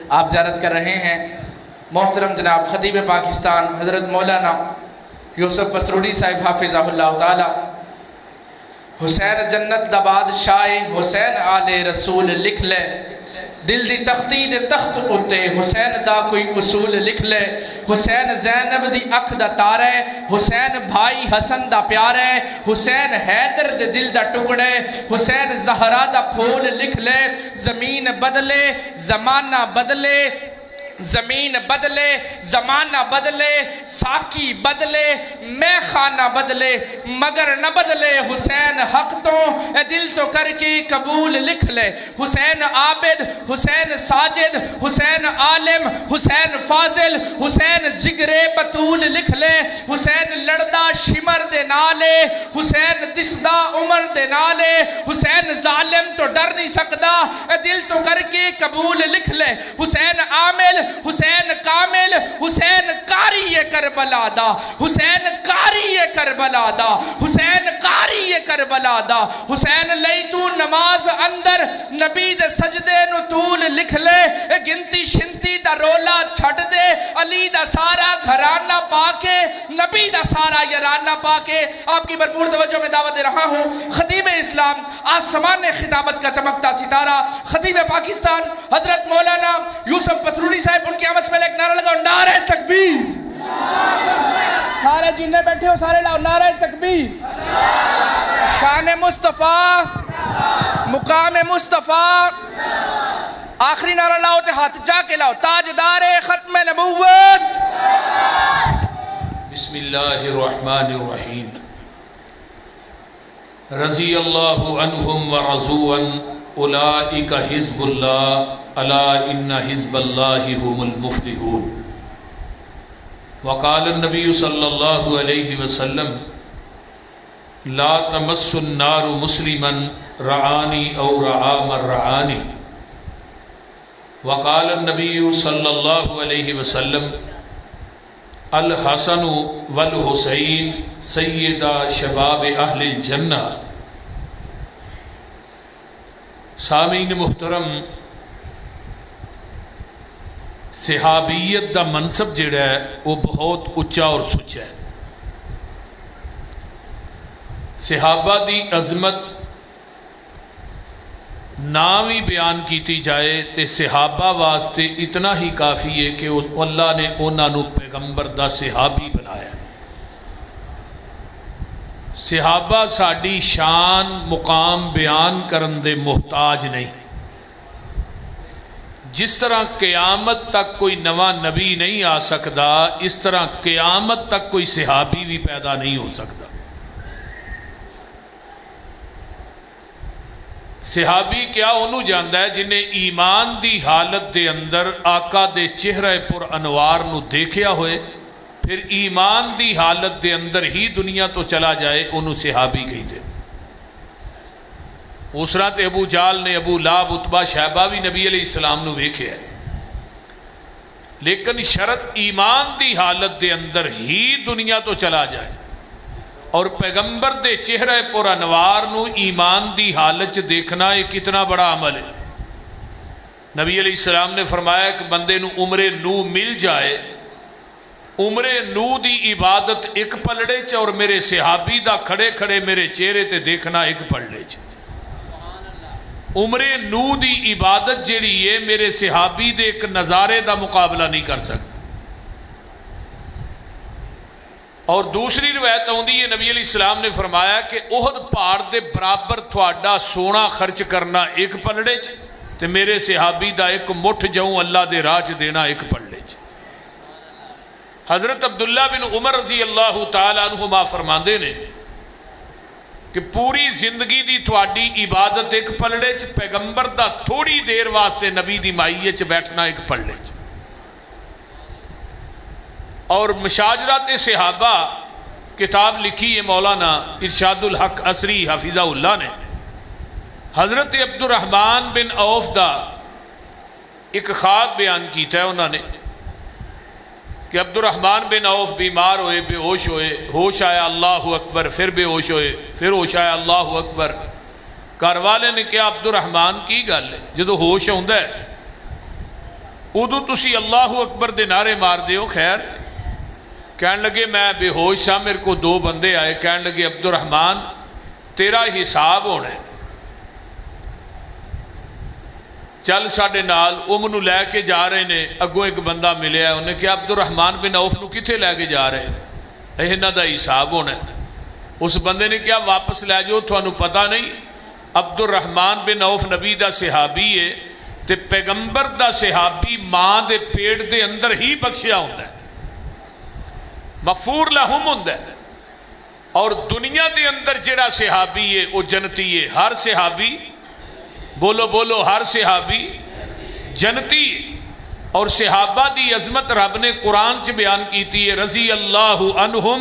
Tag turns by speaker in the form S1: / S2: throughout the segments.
S1: آپ زیارت کر رہے ہیں محترم جناب خطیب پاکستان حضرت مولانا یوسف پسروڑی صاحب حافظہ اللہ تعالی۔ حسین جنت دا بادشاہ حسین آل رسول لکھ لے، دل دی تختی دے تخت اتے حسین دا کوئی اصول لکھ لے۔ حسین زینب دی اکھ دا تارے، حسین بھائی حسن دا پیارے، حسین حیدر دے دل دا ٹکڑے، حسین زہرا دا پھول لکھ لے۔ زمین بدلے زمانہ بدلے، زمین بدلے زمانہ بدلے، ساکی بدلے میں خانہ بدلے، مگر نہ بدلے حسین حق تو اے دل تو کر کے قبول لکھ لے۔ حسین عابد، حسین ساجد، حسین عالم، حسین فاضل، حسین جگر بطول لکھ لے۔ حسین لڑدا شمر دے نالے، حسین دسدا عمر دے نالے، حسین ظالم تو ڈر نہیں سکدا اے دل تو کر کے قبول لکھ لے۔ حسین عامل، حسین کامل، حسین قاری کربلا دا، حسین قاری کربلا دا، حسین قاری کربلا دا۔ حسین لئی تو نماز اندر نبی دے سجدے نو طول لکھ لے، گنتی شنتی دا رولا چھٹ دے، علی دا سارا گھرانہ پاکے، نبی دا سارا یرانہ پاکے۔ آپ کی بھرپور توجہ میں دعوت دے رہا ہوں خطیب اسلام، آسمان خطابت کا چمکتا ستارہ، خطیب پاکستان حضرت مولانا یوسف پسروڑی صاحب، ان کی آمد سے پہلے ایک نعرہ لگاؤ، نعرہ تکبیر۔ سارے جنہیں بیٹھے ہو سارے لاؤ نعرہ تکبیر۔ شان مصطفیٰ، مقام مصطفیٰ، آخری نعرہ لاؤ تے ہاتھ جا کے لاؤ، تاجدار ختم نبوت۔
S2: بسم اللہ الرحمن الرحیم۔ رضی اللہ عنہم ورضوا عنہ، اولئک حزب اللہ، الا ان حزب اللہ هم المفلحون۔ وقال النبی صلی اللہ علیہ وسلم لا تمس النار مسلما رعانی او رعا من رعانی۔ وقال النبی صلی اللہ علیہ وسلم الحسن والحسین سیدہ شباب اہل الجنہ۔ سامعین محترم، صحابیت دا منصب جڑا ہے وہ بہت اچا اور سچا ہے۔ صحابہ دی عظمت نام ہی بیان کیتی جائے تے صحابہ واسطے اتنا ہی کافی ہے کہ اللہ نے انہاں نو پیغمبر دا صحابی بنایا۔ صحابہ ساڈی شان مقام بیان کرن دے محتاج نہیں۔ جس طرح قیامت تک کوئی نواں نبی نہیں آ سکتا، اس طرح قیامت تک کوئی صحابی بھی پیدا نہیں ہو سکتا۔ صحابی کیا انہوں جاندا ہے جنہیں ایمان دی حالت دے اندر آقا دے چہرہ پر انوار نو دیکھیا ہوئے، پھر ایمان دی حالت دے اندر ہی دنیا تو چلا جائے، انہوں صحابی کہی دے۔ اس رات ابو جال نے ابو لاب عتبہ شہبہ بھی نبی علیہ السلام نو ویکھے ہے، لیکن شرط ایمان دی حالت دے اندر ہی دنیا تو چلا جائے، اور پیغمبر دے چہرہ پر انوار نو ایمان دی حالت دیکھنا یہ کتنا بڑا عمل ہے۔ نبی علیہ السلام نے فرمایا کہ بندے نو عمر نو مل جائے، عمر نو دی عبادت ایک پلڑے چ، اور میرے صحابی دا کھڑے کھڑے میرے چہرے تے دیکھنا ایک پلڑے چ۔ عمر نو دی عبادت جیڑی ہے میرے صحابی دے ایک نظارے دا مقابلہ نہیں کر سکتا۔ اور دوسری روایت آندی ہے نبی علیہ السلام نے فرمایا کہ احد پہاڑ دے برابر تھوڑا سونا خرچ کرنا ایک پلڑے چ، تے میرے صحابی دا ایک مٹھ جاؤں اللہ دے راہ چ دینا ایک پلڑے چ۔ حضرت عبداللہ بن عمر رضی اللہ تعالیٰ عنہما فرماندے نے کہ پوری زندگی دی تھوڑی عبادت ایک پلڑے چ، پیغمبر دا تھوڑی دیر واسطے نبی دی مائیے چ بیٹھنا ایک پلڑے چ۔ اور مشاجرات صحابہ کتاب لکھی ہے مولانا ارشاد الحق عصری حفظہ اللہ نے، حضرت عبد الرحمن بن عوف دا ایک خواب بیان کیتا ہے انہوں نے کہ عبد الرحمن بن عوف بیمار ہوئے، بے ہوش ہوئے، ہوش آیا اللہ اکبر، پھر بے ہوش ہوئے، پھر ہوش آیا اللہ اکبر۔ گھر والے نے کہا عبد الرحمن کی گل ہے، جدو ہوش آتا ہے ادو تسی اللہ اکبر دے نعرے مار دیو. خیر کہن لگے میں بے ہوش سا, میرے کو دو بندے آئے, کہن لگے عبد الرحمن تیرا حساب ہونا ہے, چل ساڈے نال. وہ منو لے کے جا رہے نے, اگوں ایک بندہ ملیا, انہیں کہا عبد الرحمن بن عوف نو کتھے لے کے جا رہے ہیں, انہاں دا حساب ہونا ہے. اس بندے نے کہا واپس لے جاؤ, تھانوں پتہ نہیں عبد الرحمن بن عوف نبی دا صحابی ہے تے پیغمبر دا صحابی ماں دے پیٹ دے اندر ہی بخشیا ہوندا ہے, مغفور لہم ہوندا ہے. اور دنیا دے اندر جڑا صحابی ہے وہ جنتی ہے. ہر صحابی, بولو بولو, ہر صحابی جنتی ہے. اور صحابہ دی عظمت رب نے قرآن چ بیان کیتی ہے, رضی اللہ عنہم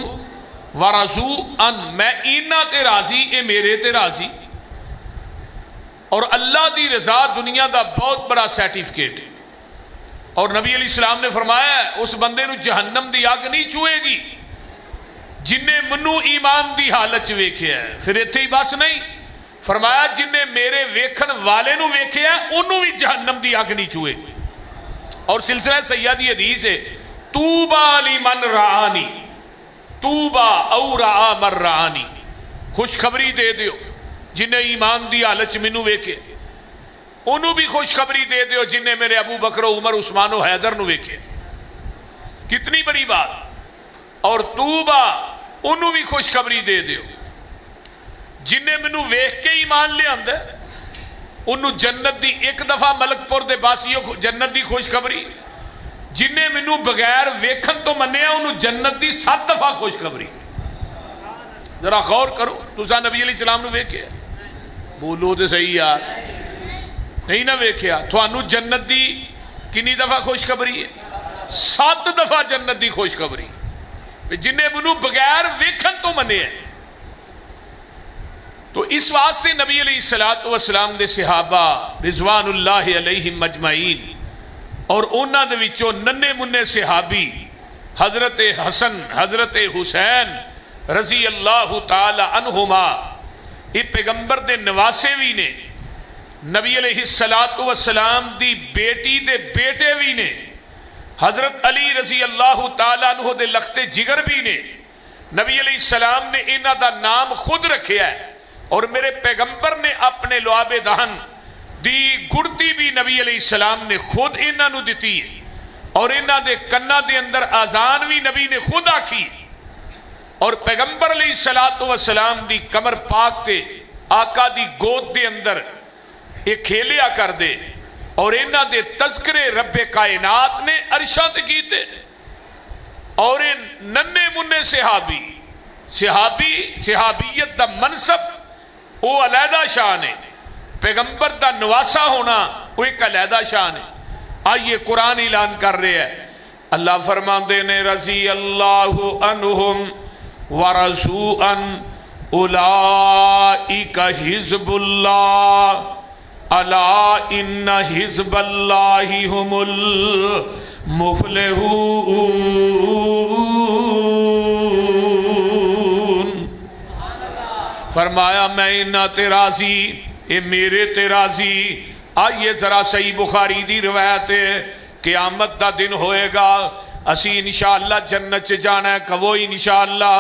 S2: ورضوا ان, میں اینا تے راضی, اے میرے تے راضی. اور اللہ دی رضا دنیا دا بہت بڑا سرٹیفکیٹ ہے. اور نبی علیہ السلام نے فرمایا اس بندے نو جہنم دی اگ نہیں چوئے گی جن نے منو ایمان دی حالت ویکھیا ہے. پھر اتھے ہی بس نہیں, فرمایا جن نے میرے ویکھن والے نو ویکھیا ہے انہوں بھی جہنم دی اگ نہیں چوئے گی. اور سلسلہ سیادی حدیث ہے, توبا لمن رعانی, توبا او رعا من رعانی, خوشخبری دے دیو جن نے ایمان دی حالت منو ویکھے, انہوں بھی خوشخبری دے دیو جن نے میرے ابو بکر و عمر عثمان و حیدر نو ویکھے. کتنی بڑی بات. اور توبہ انہوں بھی خوشخبری دے دیو جن نے منو ویکھ کے ایمان لے آندے, انہوں جنت دی ایک دفعہ ملک پور دے باسیوں جنت دی خوشخبری, جن نے منو بغیر ویکھن تو منیا انہوں جنت دی 7 دفعہ خوشخبری. ذرا غور کرو, تساں نبی علیہ السلام نو ویکھیا, بولو تے صحیح یار, نہیں نہ ویکھیا, تھانوں جنت دی کنی دفعہ خوشخبری ہے, 7 دفعہ جنت دی خوشخبری, جن نے منو بغیر ویکھن تو منے ہیں. تو اس واسطے نبی علیہ السلام دے صحابہ رضوان اللہ علیہم مجمعین, اور انہاں دے وچوں ننے منے صحابی حضرت حسن حضرت حسین رضی اللہ تعالی عنہما, یہ پیغمبر دے نواسے بھی نے, نبی علیہ السلام دی بیٹی دے بیٹے بھی نے, حضرت علی رضی اللہ تعالیٰ عنہ دے لخت جگر بھی نے. نبی علیہ السلام نے انہاں دا نام خود رکھیا ہے, اور میرے پیغمبر نے اپنے لعاب دہن دی گڑتی بھی نبی علیہ السلام نے خود انہاں نو دتی ہے, اور انہاں دے کنہ دے اندر آزان بھی نبی نے خود آکھی. اور پیغمبر علیہ السلام دی کمر پاک تے آقا دی گود دے اندر ایک کھیلیا کر دے, اور انہاں دے تذکرے رب کائنات نے عرشاں تے کیتے. اور ننے منے صحابیت دا منصب وہ علیحدہ شان ہے, پیغمبر دا نواسا ہونا وہ ایک علیحدہ شان ہے. آئیے قرآن اعلان کر رہے ہیں, اللہ فرماندے نے رضی اللہ عنہم ورضوا ان اولئک حزب اللہ الا ان حزب اللہ هم المفلحون. فرمایا میں انہاں تے راضی, اے میرے تے راضی. آئیے ذرا صحیح بخاری دی روایت ہے, قیامت دا دن ہوئے گا, اسی انشاءاللہ جنت چ جانا ہے, کہو انشاءاللہ.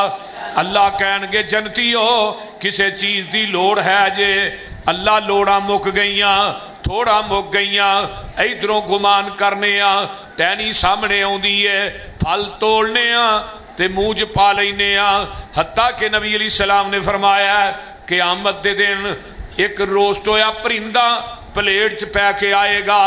S2: اللہ کہن گے جنتی ہو کسے چیز دی لوڑ ہے جے, اللہ لوڑا مک گئیاں, تھوڑا مک گئیاں, ادھروں گمان کرنے آ, تینی سامنے ہوندی ہے, پھل توڑنے آ تے موج پا لینے آ. حتیٰ کہ نبی علیہ السلام نے فرمایا ہے قیامت دے دن ایک روسٹ ہویا پرندہ پلیٹ چ پہ کے آئے گا,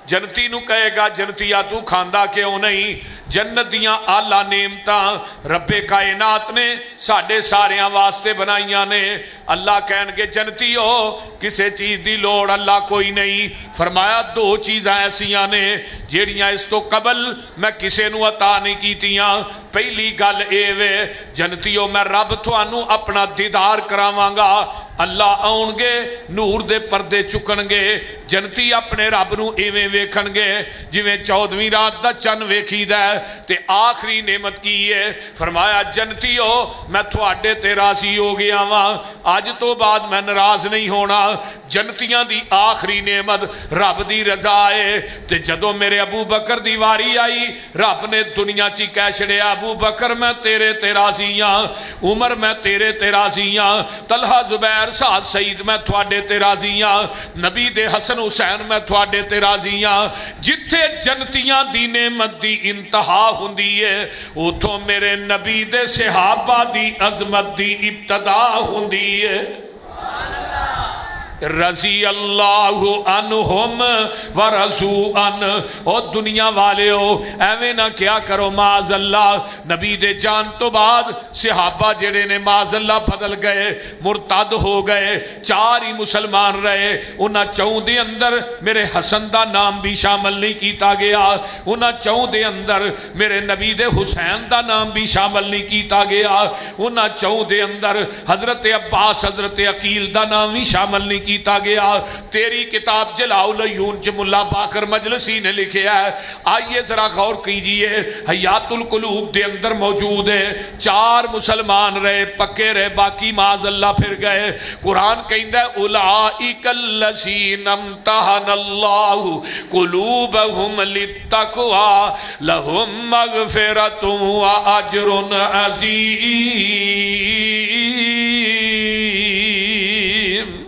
S2: جنتی نو کہے گا جنتیا تو کھاندا کیوں نہیں, جنت دیاں آلہ نعمتاں رب کائنات نے ساڑھے ساریاں واسطے بنائیاں نے. اللہ کہن گے جنتی ہو کسے چیز دی لوڑ اللہ کوئی نہیں. فرمایا 2 چیزاں ایسیاں نے جیڑیاں اس تو قبل میں کسے نو عطا نہیں کیتیاں. پہلی گل اے وے جنتیوں میں رب تھانوں اپنا دیدار کراواں گا, اللہ آؤن گے نور دے پردے چکن گے جنتی اپنے رب نو ایویں ویکھن گے جویں 14ویں رات دا چن ویکھی دا ہے تے آخری نعمت کی ہے فرمایا جنتی ہو میں تھوڑے تے راضی ہو گیا ہاں آج تو بعد میں ناراض نہیں ہونا جنتیاں دی آخری نعمت رب دی رضا ہے تے جدوں میرے ابو بکر دی واری آئی رب نے دنیا چی کہہ چھڑیا ابو بکر میں تیرے تے راضی ہاں عمر میں تیرے تے راضی ہاں طلحہ زبیر سعد سعید میں تھوڑے تے راضی ہاں نبی دے حسن حسین میں تھوڑے تے راضی ہاں جتھے جنتیاں دی نعمت دی انتہا ہوندی ہے اتھوں میرے نبی دے صحابہ دی عظمت دی ابتدا ہوندی ہے رضی اللہ عنہم ورضوا عنہ او دنیا والے ہو ایویں نہ کیا کرو معاذ اللہ نبی دے جان تو بعد صحابہ جڑے نے معاذ اللہ بدل گئے مرتد ہو گئے 4 ہی مسلمان رہے انہاں 4 دے اندر میرے حسن دا نام بھی شامل نہیں کیتا گیا انہاں 4 دے اندر میرے نبی دے حسین دا نام بھی شامل نہیں کیتا گیا انہاں 4 دے اندر حضرت عباس حضرت عقیل دا نام بھی شامل نہیں کیتا گیا تیری کتاب جلاء العیون چ ملا باقر مجلسی نے لکھیا ہے آئیے ذرا غور کیجئے حیات القلوب دے اندر موجود ہے 4 مسلمان رہے پکے رہے باقی معاذ اللہ پھر گئے قرآن کہندا ہے اولئک الذین امتحن اللہ قلوبہم للتقوی لہم مغفرۃ واجر عظیم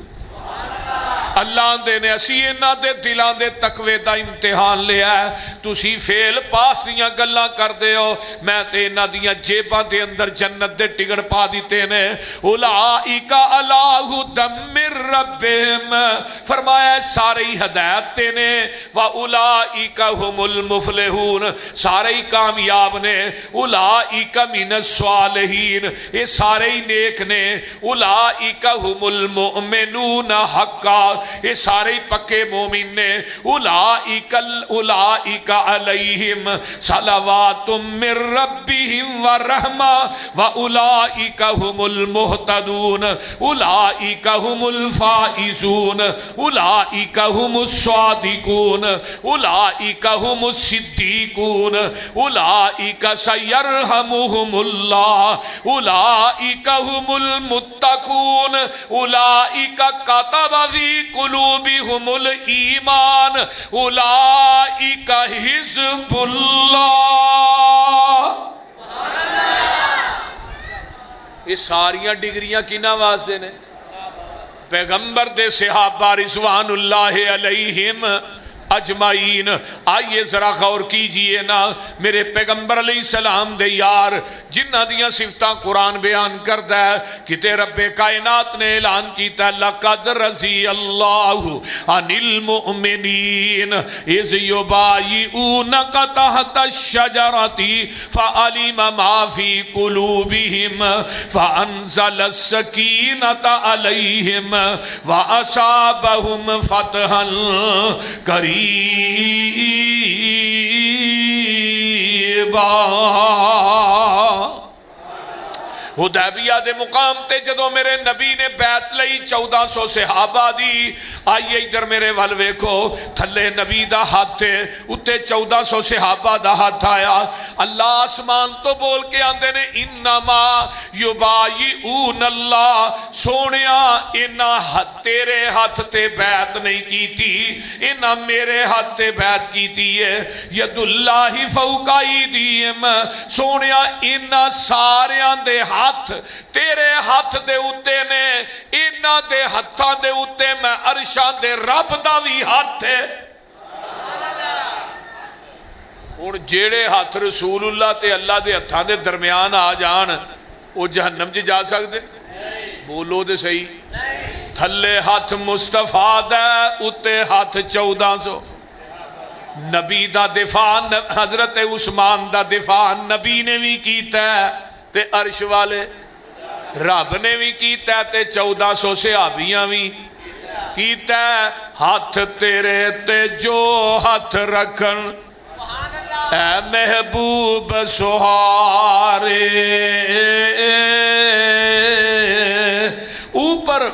S2: اللہ دے نے اسی انہاں دے دلاں دے تقوی دا امتحان لیا ہے تسی فیل پاس دیاں گلاں کر دے ہو میں تے انہاں دیاں جیباں دے اندر جنت دے ٹکٹ پا دیتے نے اولئک علی ھدی من ربہم فرمایا سارے ہی ہدایت تے نے واولئک ھم المفلحون سارے ہی کامیاب نے اولئک من الصالحین یہ سارے ہی نیک نے اولئک ھم المؤمنون حقا یہ سارے پکے مومن نے اولئک علیہم صلوات من ربہم ورحمہ واولئک ھم المہتدون اولئک ھم الفائزون اولئک ھم الصادقون اولئک ھم الصدیقون اولئک سیرحمہم اللہ اولئک ھم المتقون اولئک کتب فی قلوبہم الایمان اولئک حزب اللہ یہ ساریاں ڈگریاں کنا واسطے نے پیغمبر دے صحابہ رضوان اللہ علیہم اجمعین آئیے ذرا غور کیجئے نا میرے پیغمبر علیہ السلام دے یار جنہ دیاں صفتاں قرآن بیان کرتا ہے کہ رب کائنات نے اعلان کیتا ہے لقد رضی اللہ عن المؤمنین اذ یبایعونک تحت الشجرۃ فعلم ما فی قلوبہم فانزل السکینۃ علیہم واصابہم فتحا قریبا حدیبیہ دے مقام تے جدوں میرے نبی نے بیعت لئی 1400 صحابہ دی آئیے ادھر میرے ول ویکھو تھلے نبی دا ہاتھ تے اتے 1400 صحابہ دا ہاتھ آیا اللہ آسمان تو بول کے آندے نے انما یبایعون اللہ سونیا انہاں تیرے ہاتھ تے بیعت نہیں کیتی انہاں میرے ہاتھ تے بیعت کیتی ہے ید اللہ فوق ایدیہم سونیا انہاں ساریاں دے ہاتھ تیرے ہاتھ دے اتے نے انہاں دے ہتھاں دے اتے میں عرشاں دے رب دا بھی ہاتھ ہے اور جیڑے ہاتھ رسول اللہ تے اللہ دے ہتھاں دے درمیان آ جان وہ جہنم جی جا سکتے بولو دے صحیح تھلے ہاتھ مصطفیٰ دے اتے ہاتھ 1400 نبی دا دفاع حضرت عثمان دا دفاع نبی نے بھی کیتا ہے تے عرش والے رب نے بھی کیتا ہے تے 1400 صحابیاں بھی کیتا ہے ہاتھ تیرے تے جو ہاتھ رکھن اے محبوب سہارے اوپر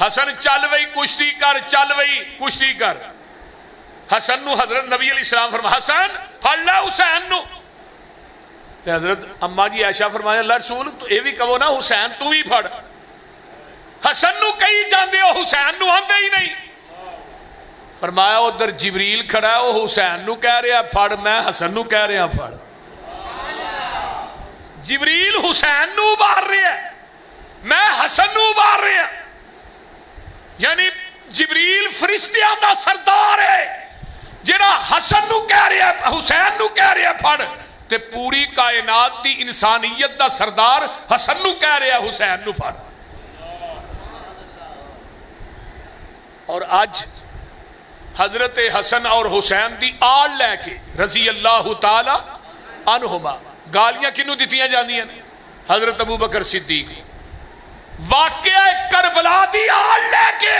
S2: حسن چل وئی کشتی کر، چل وئی کشتی کر. حسن نو حضرت نبی علیہ السلام فرمایا حسن پھڑ لے حسین نو. تے حضرت اما جی عائشہ فرمایا اللہ رسول تو یہ بھی کہو نا حسین تو بھی پھڑ. حسن نو کہی جاندے ہو حسین نو آندے ہی نہیں. فرمایا ادھر جبریل کھڑا ہے وہ حسین نو کہہ رہا پھڑ، میں حسن نو کہہ رہا پھڑ. جبریل حسین نو ابار رہا ہے، میں حسن نو ابار رہا. یعنی جبریل فرشتیاں دا سردار ہے جڑا حسن نو کہہ رہا ہے حسین نو کہہ رہا پھڑ، تے پوری کائنات دی انسانیت دا سردار حسن نو کہہ رہا ہے حسین نو پھڑ. اور آج حضرت حسن اور حسین دی آڑ لے کے رضی اللہ تعالی عنہما گالیاں کنوں دیتیاں جاندیاں نے؟ حضرت ابو بکر صدیق. واقعہ کربلا دی آڑ لے کے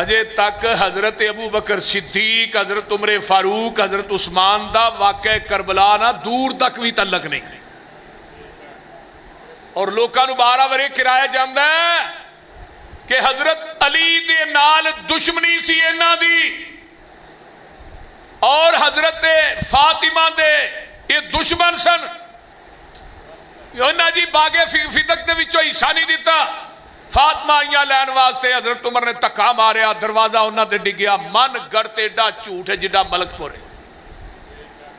S2: اجے تک حضرت ابو بکر صدیق، حضرت عمر فاروق، حضرت عثمان دا واقعہ کربلا نہ دور تک بھی تعلق نہیں. اور لوکاں نو بارہ ورے کرایا جاندا ہے کہ حضرت علی دے نال دشمنی سی انہاں دی اور حضرت فاطمہ دے یہ دشمن سن. انہاں جی باغے فدق دے وچوں حصہ نہیں دیتا. فاطمہ آئیاں لین واسطے حضرت عمر نے تکا ماریا، دروازہ انہاں تے ڈگیا. من گڑ تے ایڈا جھوٹ ہے جڈا ملک پورے.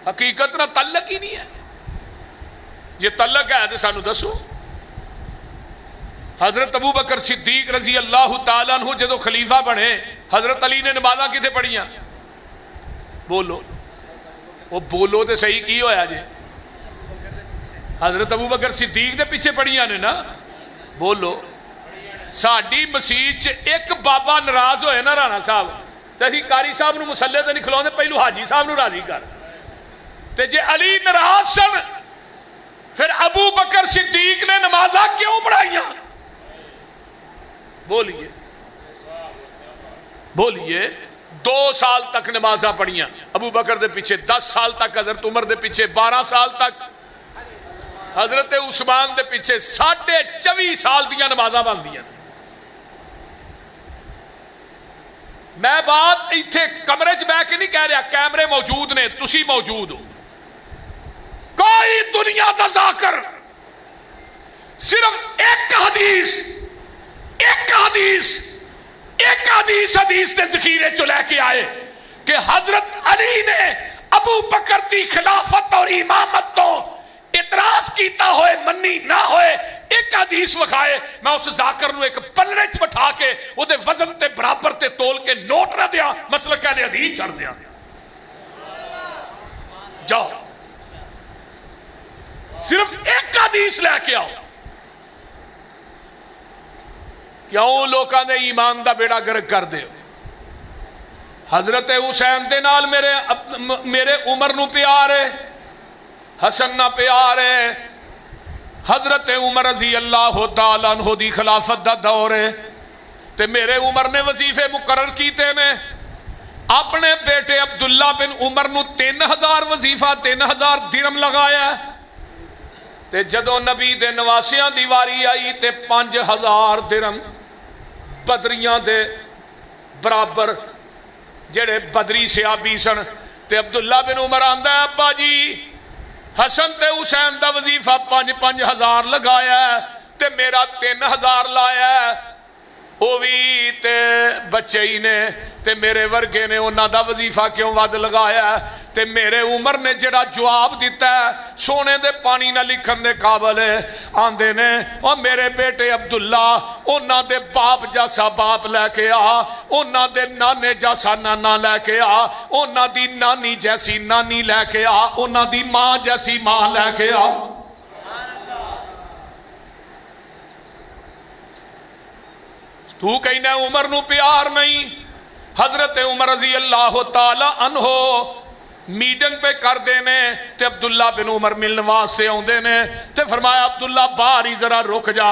S2: حقیقت نہ تعلق ہی نہیں ہے. یہ تعلق ہے تو سانو دسو. حضرت ابو بکر صدیق رضی اللہ تعالیٰ عنہ جدو خلیفہ بنے حضرت علی نے نمازاں کتے پڑھیاں؟ بولو وہ بولو تے صحیح کی ہویا جے؟ حضرت ابو بکر صدیق دے پیچھے پڑھیاں نے نا. بولو ساڈی مسیت ایک بابا ناراض ہوئے نا رانا صاحب تے اسی قاری صاحب نو مسلے تے نہیں کھلوندے، پہلو حاجی صاحب نو راضی کر. تے جے علی ناراض سن پھر ابو بکر صدیق نے نمازاں کیوں پڑھائیاں؟ بولیے بولیے. 2 سال تک نمازاں پڑھیاں ابو بکر دے پیچھے، 10 سال تک حضرت عمر دے پیچھے، 12 سال تک حضرت عثمان دے پیچھے، 24.5 سال دیاں نمازاں بندیاں. میں بات ایتھے کمرے چ بیٹھ کے نہیں کہہ رہا، کیمرے موجود نے، تسی موجود ہو. کوئی دنیا دا ذاکر صرف ایک حدیث تے ذخیرے چو لے کے آئے کہ حضرت علی نے ابو بکر دی خلافت اور امامت تو اعتراض کیتا ہوئے منی نہ ہوئے. ایک حدیث وکھائے، میں اس ذاکر نو ایک پلڑے چ بٹھا کے وہ دے وزن تے برابر تے تول کے نوٹ نہ دیا، مسئلہ کہنے حدیث چڑھ دیا. جاؤ صرف ایک حدیث لے کے آؤ. کیوں لوکاں دے ایمان دا بیڑا گرک کر دے؟ حضرت حسین دے نال میرے عمر نو پیار ہے، حسن نہ پیار ہے. حضرت عمر رضی اللہ تعالیٰ عنہ دی خلافت دا دور ہے تے میرے عمر نے وظیفے مقرر کیتے نے. اپنے بیٹے عبداللہ بن عمر نو 3000 وظیفہ 3000 درہم لگایا تے جدو نبی دے نواسیاں دی واری آئی تے 5000 درہم بدریاں دے برابر جڑے بدری صحابی سن. تے عبداللہ بن عمر آندا ہے ابا جی حسن تے حسین دا وظیفہ 5,000 لگایا ہے تے میرا 3000 لایا ہے. وہ بھی تے بچے ہی نے تے میرے ورگے نے انہاں دا وظیفہ کیوں ود لگایا ہے؟ تے میرے عمر نے جڑا جواب دیتا ہے سونے دے پانی نہ لکھن دے قابل ہے. آندے نے اور میرے بیٹے عبداللہ انہاں دے باپ جیسا باپ لے کے آ، انہاں دے نانے جیسا نانا لے کے آ، انہاں دی نانی جیسی نانی لے کے آ، انہاں دی ماں جیسی ماں لے کے آ. تو کہنا عمر نو پیار نہیں. حضرت عمر رضی اللہ تعالی عنہ میٹنگ پہ کر دینے تے عبداللہ بن عمر ملن واسطے آندے نے تے فرمایا عبداللہ باہر ہی ذرا رک جا،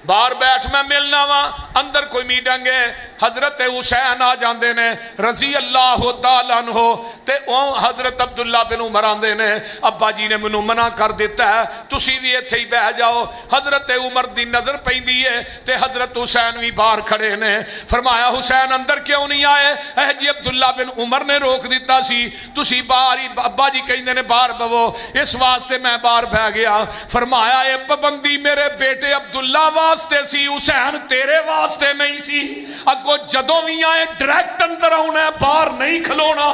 S2: باہر بیٹھ میں ملنا وا. اندر کوئی میٹنگ ہے حضرت حسین آ جاندے نے رضی اللہ تعالیٰ عنہ تے حضرت عبداللہ بن عمر آندے نے ابا جی نے منو منع کر دیتا ہے تسی بھی ایتھے ہی بہ جاؤ حضرت عمر دی نظر پیندی ہے تے حضرت حسین بھی باہر کھڑے نے فرمایا حسین اندر کیوں نہیں آئے اے جی عبداللہ بن عمر نے روک دیتا سی تسی باہر ہی ابا جی کہندے نے باہر بو اس واسطے میں باہر بہ گیا فرمایا اے پابندی میرے بیٹے عبداللہ واسطے سی حسین تیرے واسطے نہیں سی اگو جدوں بھی آئے ڈائریکٹ اندر آنا ہے باہر نہیں کھلونا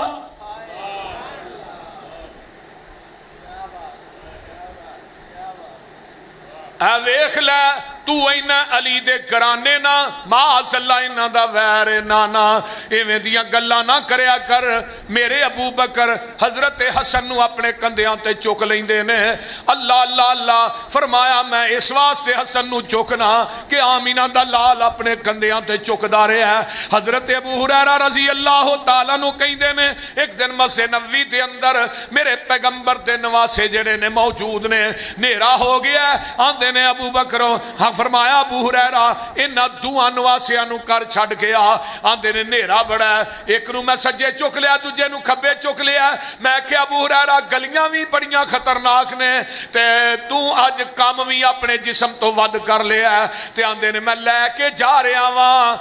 S2: اے ویکھ لے تو اینا علی دے گرانے نا معاذ اللہ اینا دا ویر نانا ایویں دیاں گلاں نہ کریا کر میرے ابو بکر حضرت حسن نو اپنے کندیاں تے چک لیندے نے اللہ اللہ اللہ فرمایا میں اس واسطے حسن نو چکنا کہ آمینہ دا لال اپنے کندیاں تے چکدا رہیا ہے حضرت ابو ہریرہ رضی اللہ تعالیٰ نو کہندے نے ایک دن مسجد نبوی دے اندر میرے پیغمبر دے نواسے جڑے نے موجود نے نیرا ہو گیا آندے نے ابو بکروں فرمایا ابو ہریرہ انہا دوہاں نواسیاں نو کر چھڑ گیا آندے نے نیرا بڑا ہے ایک نو میں سجے چک لیا تجھے نو کھبے چک لیا میں کہ ابو ہریرہ گلیاں بھی بڑیاں خطرناک نے تے تو آج کام بھی اپنے جسم تو ود کر لیا تے آندے نے میں لے کے جا رہا ہاں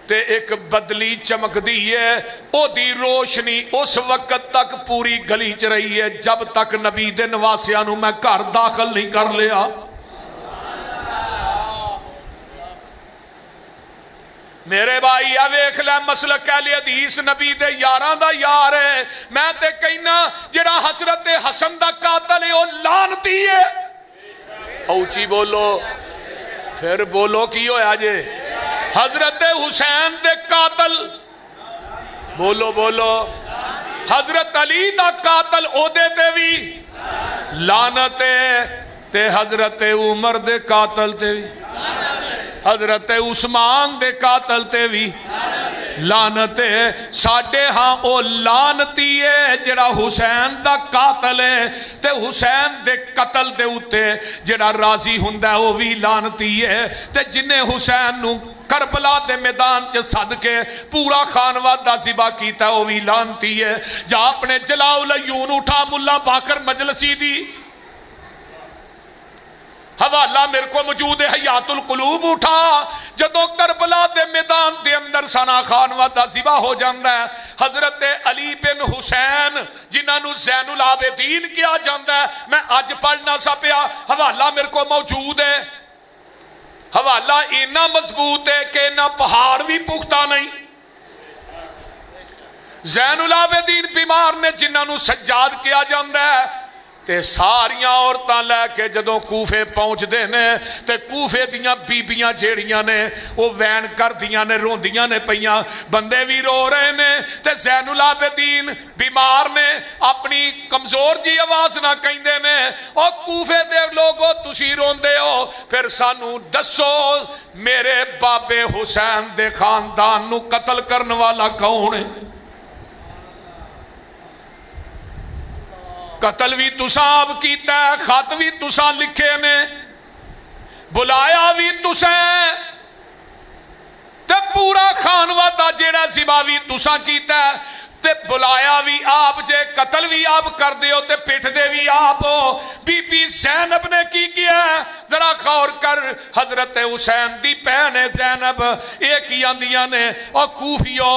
S2: تے ایک بدلی چمک دی ہے او دی روشنی اس وقت تک پوری گلی چ رہی ہے جب تک نبی دے نواسیاں نو میں گھر داخل نہیں کر لیا میرے بھائی ویکھ لے مسلک اہل حدیث نبی دے یاراں دا یار ہے میں تے کہنا جڑا حضرت حسن دا قاتل ہے او لعنتی ہے اونچی بولو پھر بولو کی ہویا جے حضرت حسین دے قاتل بولو بولو حضرت علی دا قاتل او دے تے بھی لعنت تے حضرت عمر دے قاتل تے بھی حضرت عثمان دے قاتل تے بھی لعنت ہے ساڈے ہاں او لعنتی ہے جڑا حسین دا قاتل ہے تے حسین دے قتل دے اوتے جڑا راضی ہوندا ہے او بھی لعنتی ہے تے جنے حسین نو کربلا دے میدان چ صد کے پورا خانوادہ ذبح کیتا وہ بھی لعنتی ہے جا اپنے جلاؤ العیون اٹھا ملا باقر مجلسی دی حوالہ میرے کو موجود ہے حیات القلوب اٹھا جدو کربلا دے میدان دے اندر سنا خانوادہ ذبح ہو جاندہ ہے حضرت علی بن حسین جنہاں نو زین العابدین کیا جاندہ ہے میں آج پڑھنا سا پیا حوالہ میرے کو موجود ہے حوالہ اینا مضبوط ہے کہ اینا پہاڑ بھی پختہ نہیں زین العابدین بیمار نے جنہاں نو سجاد کیا جاندہ ہے تے ساریاں عورتاں لے کے جدوں کوفے پہنچ دینے تے کوفے دیاں بیبیاں جیڑیاں نے وہ وین کر دیاں نے روندیاں نے پہیاں بندے بھی رو رہے نے تے زین العابدین بیمار نے اپنی کمزور جی آواز نہ کہندے نے اور کوفے دے لوگوں تسی روندے ہو پھر سانو دسو میرے بابے حسین دے خاندان نو قتل کرنے والا کون ہے قتل بھی تساب کیتا ہے خط بھی تسا لکھے نے بلایا بھی تسیں تے پورا خانوادہ جیڑا ذبح بھی تسا کیتا ہے تے بلایا بھی آپ جے قتل بھی آپ کر دیو تے پیٹھ دے بھی آپ ہو بی بی زینب نے کی کیا ہے ذرا غور کر حضرت حسین دی بہن زینب ایک ہی آندیاں نے اور کوفیو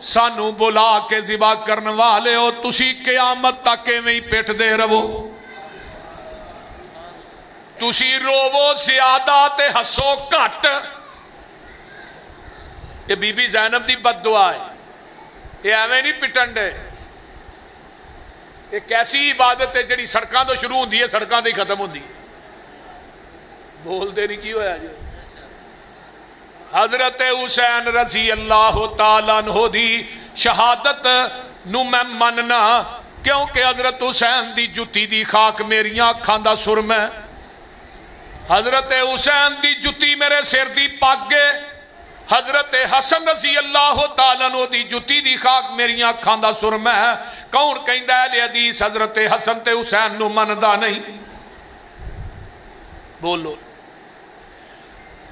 S2: سانو بلا کے ذبح کرنے والے ہو تسی قیامت تک میں ہی پیٹھ دے رہو تسی روو زیادہ تے ہسو کٹ یہ بی بی زینب دی بد دعا ہے یہ ایویں نہیں پٹن دے ایک ایسی عبادت ہے جڑی سڑکاں تو شروع ہوندی ہے سڑکاں تو ہی ختم ہوندی بول دے نہیں کی ہویا جی حضرت حسین رضی اللہ تعالیٰ عنہ دی شہادت نو میں مننا کیونکہ حضرت حسین دی جتی دی خاک میری آنکھاں دا سرم ہے حضرت حسین دی جتی میرے سر دی پاگ گے حضرت حسن رضی اللہ تعالیٰ عنہ دی جتی دی خاک میری آنکھاں دا سرم ہے کون کہندہ اہل حدیث حضرت حسن تے حسین نو مندا نہیں بولو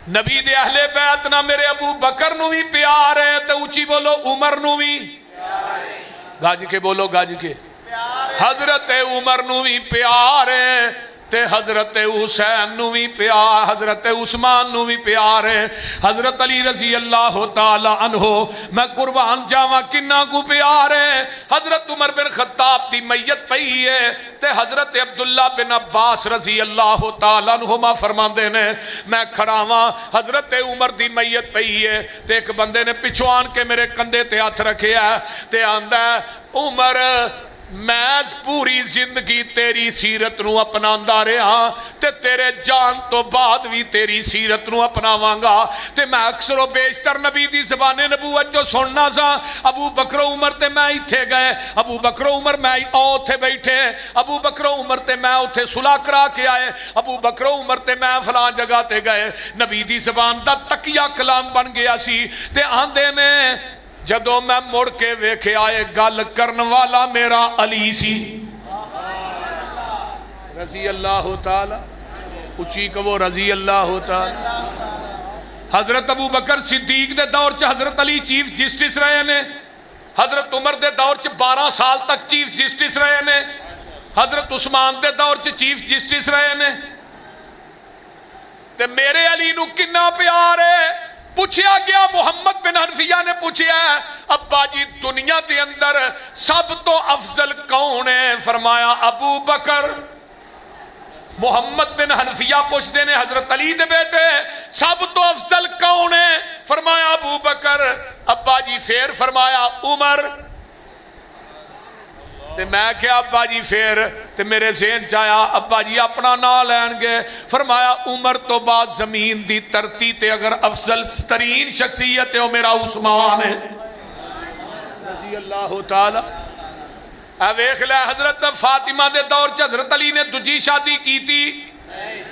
S2: نبی دے اہل بیت نہ میرے ابو بکر نو بھی پیار ہے تے اچھی بولو عمر نو بھی گاج کے بولو گاج کے حضرت عمر نو بھی پیار ہے تے حضرت حسین نو بھی پیار حضرت عثمان نو بھی پیار ہے حضرت علی رضی اللہ تعالی عنہ میں قربان جاواں کنا کو پیار ہے حضرت عمر بن خطاب دی میت پئی ہے تے حضرت عبداللہ بن عباس رضی اللہ تعالی عنہما فرماندے نے میں کھڑاواں حضرت عمر دی میت پئی ہے تے ایک بندے نے پچھو آن کے میرے کندھے تے ہاتھ رکھیا تے آندا عمر میں پوری زندگی تیری سیرت نو اپناندا رہا تے تیرے جان تو بعد بھی تیری سیرت نو اپناواں گا تے میں اکثر و بیشتر نبی دی زبان نبوت جو سننا سا ابو بکر و عمر تے میں ایتھے گئے ابو بکر و عمر میں اوتھے بیٹھے ابو بکر و عمر تے میں اوتھے صلح کرا کے آئے ابو بکر و عمر تے میں فلاں جگہ تے گئے نبی دی زبان دا تکیہ کلام بن گیا سی تے آندے نے جدوں میں مڑ کے ویکھے آئے گل کرن والا میرا علی سی رضی اللہ تعالی اچھی کہو رضی اللہ تعالی حضرت ابو بکر صدیق دے دور چ حضرت علی چیف جسٹس رہے نے حضرت عمر دے دور چ 12 سال تک چیف جسٹس رہے نے حضرت عثمان دے دور چ چیف جسٹس رہے نے تے میرے علی نو کنا پیار ہے پوچھیا گیا محمد بن حنفیہ نے پوچھیا ہے ابا جی دنیا دے اندر سب تو افضل کون ہے فرمایا ابو بکر محمد بن حنفیہ پوچھتے نے حضرت علی دے بیٹے سب تو افضل کون ہے فرمایا ابو بکر ابا جی پھر فرمایا عمر تے میں کیا ابا جی پھر تے میرے ذہن چایا ابا جی اپنا نام لین گے فرمایا عمر تو بعد زمین دی ترتی تے اگر افضل ترین شخصیت ہے وہ میرا عثمان ہے رضی اللہ تعالی ویکھ لے حضرت فاطمہ دے دور چ حضرت علی نے دوجی شادی کی تھی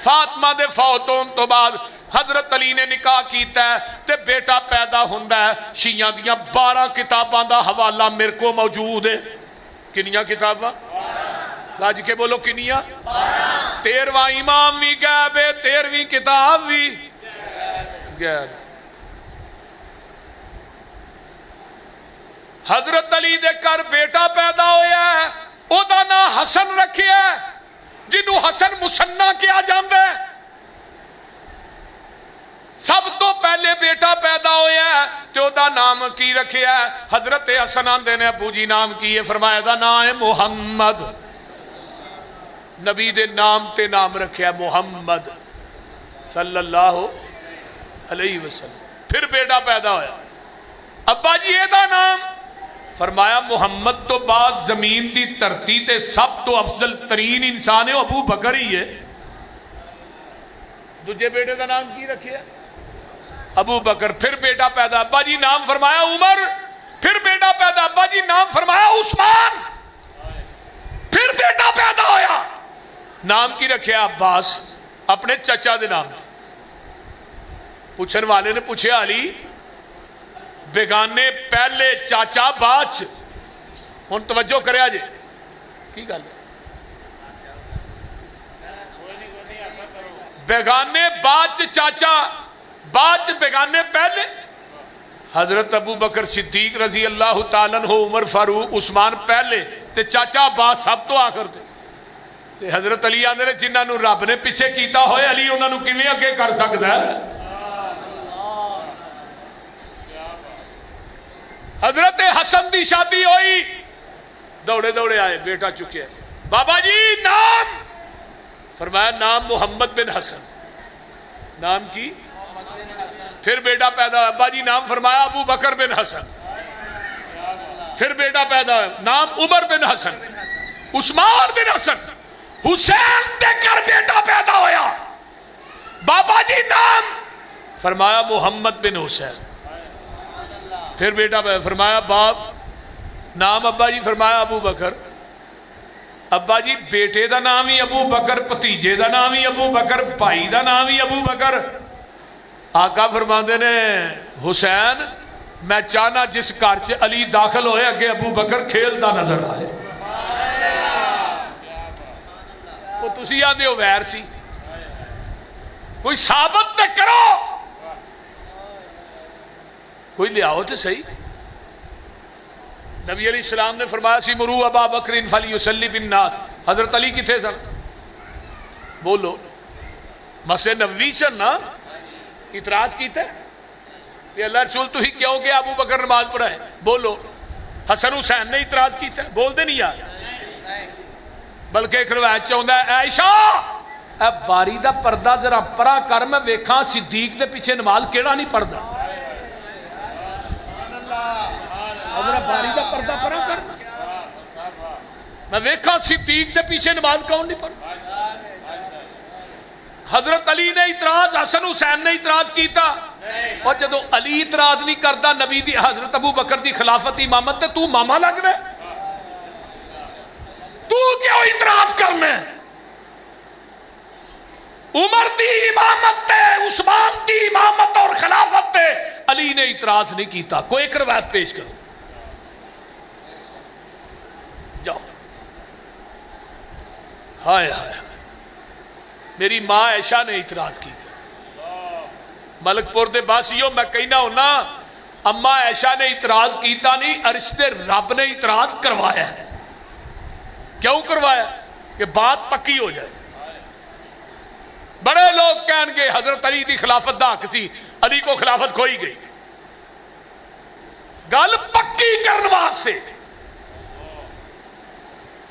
S2: فاطمہ دے فوت ہون تو بعد حضرت علی نے نکاح کیتا ہے تے بیٹا پیدا ہوندا ہے شیعہ دیاں 12 کتاباں دا حوالہ میرے کو موجود ہے کنیاں کتاباں لاج کے بولو کنیاں 13واں امام بھی غائب ہے 13ویں کتاب بھی غائب حضرت علی دے کر بیٹا پیدا ہویا ہے او دا نا حسن رکھیا ہے جنہوں حسن مسنہ کیا جاندہ ہے سب تو پہلے بیٹا پیدا ہویا ہے تو دا نام کی رکھیا ہے حضرت حسن آندے نے ابو جی نام کی ہے فرمایا دا نام ہے محمد نبی دے نام تے نام رکھیا ہے محمد صلی اللہ علیہ وسلم پھر بیٹا پیدا ہویا ابا جی یہ دا نام فرمایا محمد تو بعد زمین دی ترتی تے سب تو افضل ترین انسان ہے ابو بکر ہی ہے دوجے بیٹے کا نام کی رکھے ابو بکر پھر بیٹا پیدا ابا جی نام فرمایا عمر پھر بیٹا پیدا ابا جی نام فرمایا عثمان پھر بیٹا پیدا ہویا نام کی رکھے عباس اپنے چچا دے نام تھے پوچھن والے نے پوچھے علی بیگانے پہلے چاچا باچ ہن توجہ کرے آجے کی گل بیگانے باچ چاچا باچ بیگانے پہلے حضرت ابو بکر صدیق رضی اللہ تعالیٰ عنہ عمر فاروق عثمان پہلے تے چاچا باچ سب تو آخر تھے تے حضرت علی آندے نے جنہاں نو رب نے پیچھے کیتا ہوئے علی انہاں نو کیویں اگے کر سکتا ہے حضرت حسن دی شادی ہوئی دوڑے دوڑے آئے بیٹا چکے بابا جی نام فرمایا نام محمد بن حسن نام کی پھر بیٹا پیدا ہوا ابا جی نام فرمایا ابو بکر بن حسن پھر بیٹا پیدا ہوا نام عمر بن حسن عثمان بن حسن حسین تے کر بیٹا پیدا ہویا بابا جی نام فرمایا محمد بن حسین پھر بیٹا فرمایا باپ نام ابا جی فرمایا ابو بکر ابا جی بیٹے دا نام ہی ابو بکر پتیجے دا نام ہی ابو بکر بھائی دا نام ہی ابو بکر آقا فرماندے نے حسین میں چاہنا جس کارچ علی داخل ہوئے اگے ابو بکر کھیلتا نظر آئے وہ تسی آدھے ہو ویر سی کوئی ثابت تے کرو کوئی لیاؤ تو صحیح. نبی علیہ السلام نے فرمایا سی مرو ابا بکر فلیصلی بالناس. حضرت علی کتنے سن؟ بولو. مسجد نبوی چ نا اعتراض کیتا ہے کہ اللہ رسول تو ہی کیوں کہ ابو بکر نماز پڑھائے؟ بولو. حسن حسین نے اعتراض کیتا ہے؟ بول دے نہیں یار. بلکہ ایک روایت چاہتا ہے عائشہ اے باری دا پردہ ذرا پرا کر میں ویکھاں صدیق دے پیچھے نماز کیڑا نہیں پڑھدا. ذرا باری دا پردہ پرا کر میں ویکھاں صدیق دے پیچھے نماز کون نہیں پڑھدا. حضرت علی نے اعتراض، حسن حسین نے اعتراض کیتا، اور جدو علی اعتراض نہیں کرتا نبی دی حضرت ابو بکر دی خلافت امامت تے تو ماما لگ رہے، تو کیوں اعتراض کرنا؟ عمر دی امامت تے، عثمان دی امامت اور خلافت تے علی نے اعتراض نہیں کیتا. کوئی ایک روایت پیش کرو. جاؤ. ہائے ہائے میری ماں عائشہ نے اعتراض کی تھا. ملک پور دے باسیوں میں کہنا ہونا اما عائشہ نے اعتراض کیتا نہیں، عرش دے رب نے اعتراض کروایا ہے. کیوں کروایا؟ کہ بات پکی ہو جائے. بڑے لوگ کہیں گے حضرت علی دی خلافت دا حق سی، علی کو خلافت کھوئی گئی. گل پکی کرنے واسطے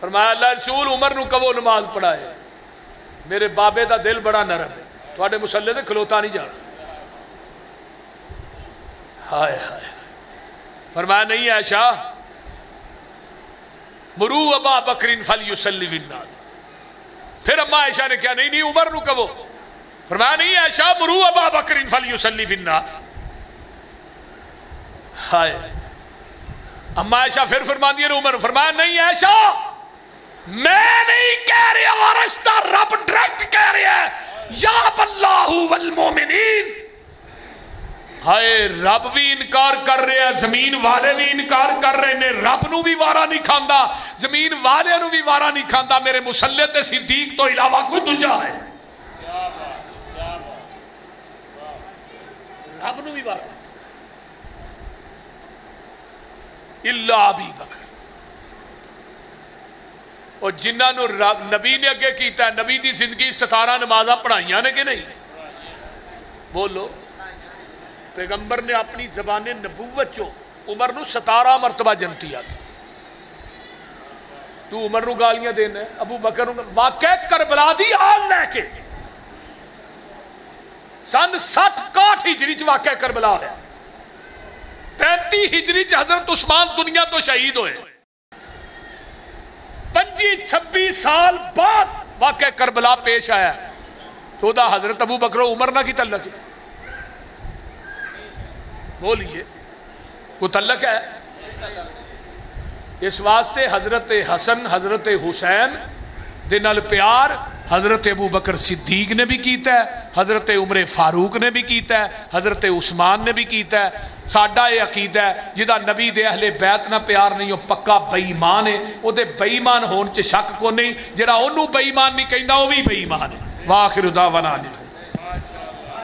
S2: فرمایا اللہ رسول عمر نو کہو نماز پڑھائے. میرے بابے دا دل بڑا نرم ہے، تھوڑے مسلے تے کھلوتا نہیں جانا. ہائے ہائے. فرمایا نہیں عائشہ مرو ابا بکر فلیصلی بالناس. پھر اما عائشہ نے کہا نہیں عمر نو کہو. فرمایا نہیں عائشہ مرو ابا بکر فلیصلی بالناس. ہائے. اما عائشہ پھر فرماندی ہے عمر. فرمایا نہیں عائشہ میں نہیں کہہ رہا، رشتہ رب ڈائریکٹ کہہ رہا ہے یا اللہ والمومنین. ہائے رب بھی انکار کر رہے ہیں، زمین والے بھی انکار کر رہے ہیں. رب نو بھی وارا نہیں کھاندا، زمین والے نو بھی وارا نہیں کھاندا. میرے مسلح تے صدیق تو علاوہ کوئی دوجا ہے. رب نو بھی وارا الا ابی بکر. اور جنہاں نو نبی نے اگے کیتا ہے، نبی دی زندگی 17 نمازاں پڑھائیاں نے کہ نہیں؟ بولو. پیغمبر نے اپنی زبان نبوت چو عمر نو 17 مرتبہ جنتی آ. تو عمر نو گالیاں دینا ہے، ابو بکر نو. واقع کربلا دی آل لے کے سن 761 ہجری چ واقع کربلا ہے. 35 ہجری چ حضرت عثمان دنیا تو شہید ہوئے. 25-26 سال بعد واقع کربلا پیش آیا. تو دا حضرت ابو بکر و عمر نہ کی تعلق ہے؟ بولیے کوئی تعلق ہے؟ اس واسطے حضرت حسن حضرت حسین دے نال پیار حضرت ابو بکر صدیق نے بھی کیتا ہے، حضرت عمر فاروق نے بھی کیتا ہے، حضرت عثمان نے بھی کیتا ہے. ساڈا یہ عقیدہ ہے جدا نبی دے اہل بیت نہ پیار نہیں، وہ پکا بے ایمان ہے. وہ دے بے ایمان ہون چ شک کو نہیں، جڑا اونوں بے ایمان نہیں کہندا وہ بھی بے ایمان ہے. واخر دعوانا